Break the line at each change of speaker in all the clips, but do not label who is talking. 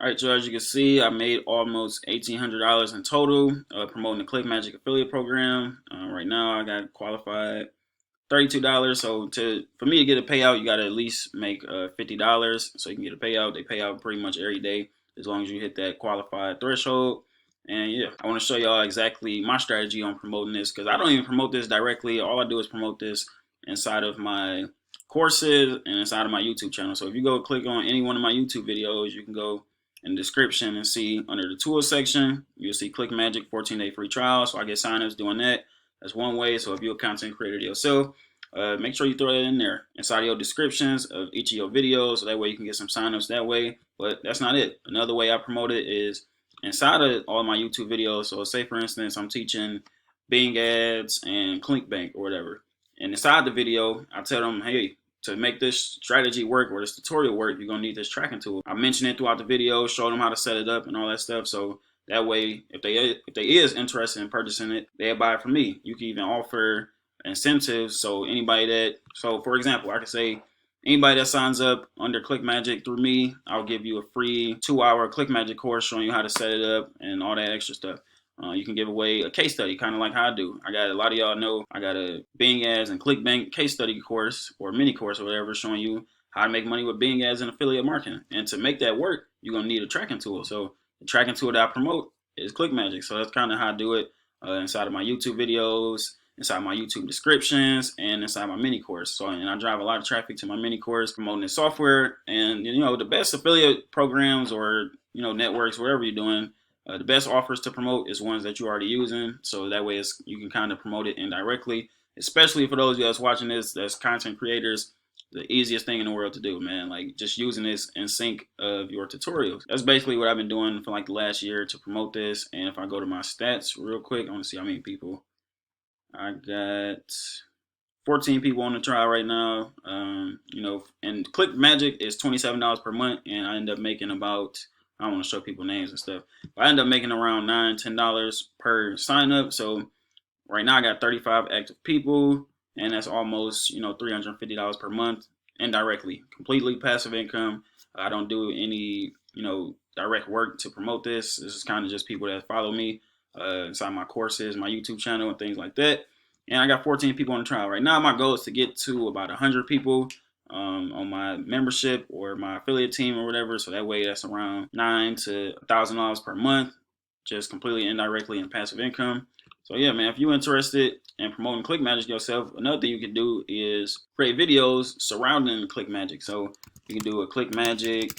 All right, so as you can see, I made almost $1,800 in total promoting the ClickMagick affiliate program. Right now, I got qualified $32. So for me to get a payout, you got to at least make $50 so you can get a payout. They pay out pretty much every day as long as you hit that qualified threshold. And yeah, I want to show y'all exactly my strategy on promoting this because I don't even promote this directly. All I do is promote this inside of my courses and inside of my YouTube channel. So if you go click on any one of my YouTube videos, you can go in the description and see under the tools section, you'll see ClickMagick 14-day free trial. So I get signups doing that. That's one way. So if you're a content creator yourself, make sure you throw that in there inside of your descriptions of each of your videos. So that way you can get some signups that way. But that's not it. Another way I promote it is inside of all my YouTube videos. So say for instance, I'm teaching Bing ads and ClickBank or whatever. And inside the video, I tell them, hey, to make this strategy work or this tutorial work, you're gonna need this tracking tool. I mention it throughout the video, show them how to set it up and all that stuff. So that way, if they is interested in purchasing it, they'll buy it from me. You can even offer incentives. So for example, I could say anybody that signs up under ClickMagick through me, I'll give you a free 2-hour ClickMagick course showing you how to set it up and all that extra stuff. You can give away a case study, kind of like how I do. I got a lot of y'all know I got a Bing ads and ClickBank case study course or mini course or whatever, showing you how to make money with Bing ads and affiliate marketing. And to make that work, you're gonna need a tracking tool. So the tracking tool that I promote is ClickMagick. So that's kind of how I do it inside of my YouTube videos, inside my YouTube descriptions, and inside my mini course. So, and I drive a lot of traffic to my mini course promoting the software. And the best affiliate programs or networks, whatever you're doing, the best offers to promote is ones that you're already using. So that way you can kind of promote it indirectly, especially for those of you that's watching this, that's content creators. The easiest thing in the world to do, man. Like just using this in sync of your tutorials. That's basically what I've been doing for like the last year to promote this. And if I go to my stats real quick, I want to see how many people. I got 14 people on the trial right now. And ClickMagick is $27 per month, and I end up making about, I don't want to show people names and stuff, but I end up making around $9-10 per sign up. So right now I got 35 active people, and that's almost $350 per month indirectly, completely passive income. I don't do any direct work to promote this. This is kind of just people that follow me inside my courses, my YouTube channel, and things like that. And I got 14 people on the trial right now. My goal is to get to about 100 people on my membership or my affiliate team or whatever. So that way, that's around $900 to $1,000 per month, just completely indirectly in passive income. So yeah, man, if you're interested in promoting ClickMagick yourself, another thing you can do is create videos surrounding ClickMagick. So you can do a ClickMagick.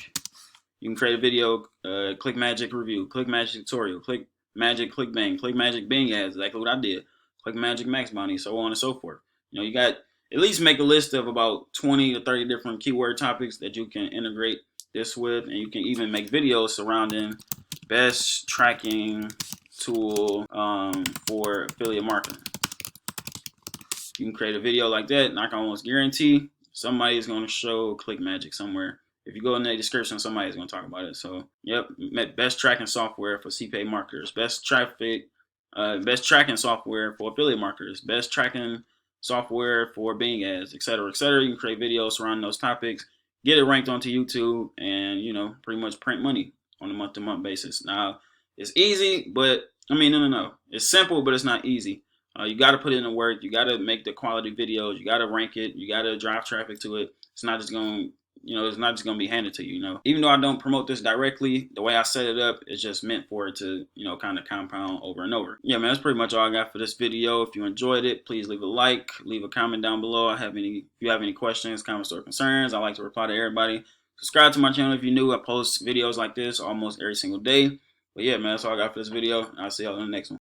You can create a video, ClickMagick review, ClickMagick tutorial, ClickMagick ClickBank, ClickMagick Bing ads, exactly what I did. ClickMagick Max Bounty, so on and so forth. You got at least make a list of about 20 to 30 different keyword topics that you can integrate this with, and you can even make videos surrounding best tracking tool for affiliate marketing. You can create a video like that, and I can almost guarantee somebody is going to show ClickMagick somewhere. If you go in the description, somebody's going to talk about it. So, yep, best tracking software for CPA marketers, best tracking software for affiliate marketers, best tracking software for Bing ads, etc., etc. You can create videos surrounding those topics, get it ranked onto YouTube, and pretty much print money on a month-to-month basis. Now, it's easy, but no. It's simple, but it's not easy. You got to put in the work. You got to make the quality videos. You got to rank it. You got to drive traffic to it. It's not just going to be handed to you. Even though I don't promote this directly, the way I set it up is just meant for it to, kind of compound over and over. Yeah, man, that's pretty much all I got for this video. If you enjoyed it, please leave a like, leave a comment down below. If you have any questions, comments, or concerns, I like to reply to everybody. Subscribe to my channel if you're new. I post videos like this almost every single day. But yeah, man, that's all I got for this video. I'll see y'all in the next one.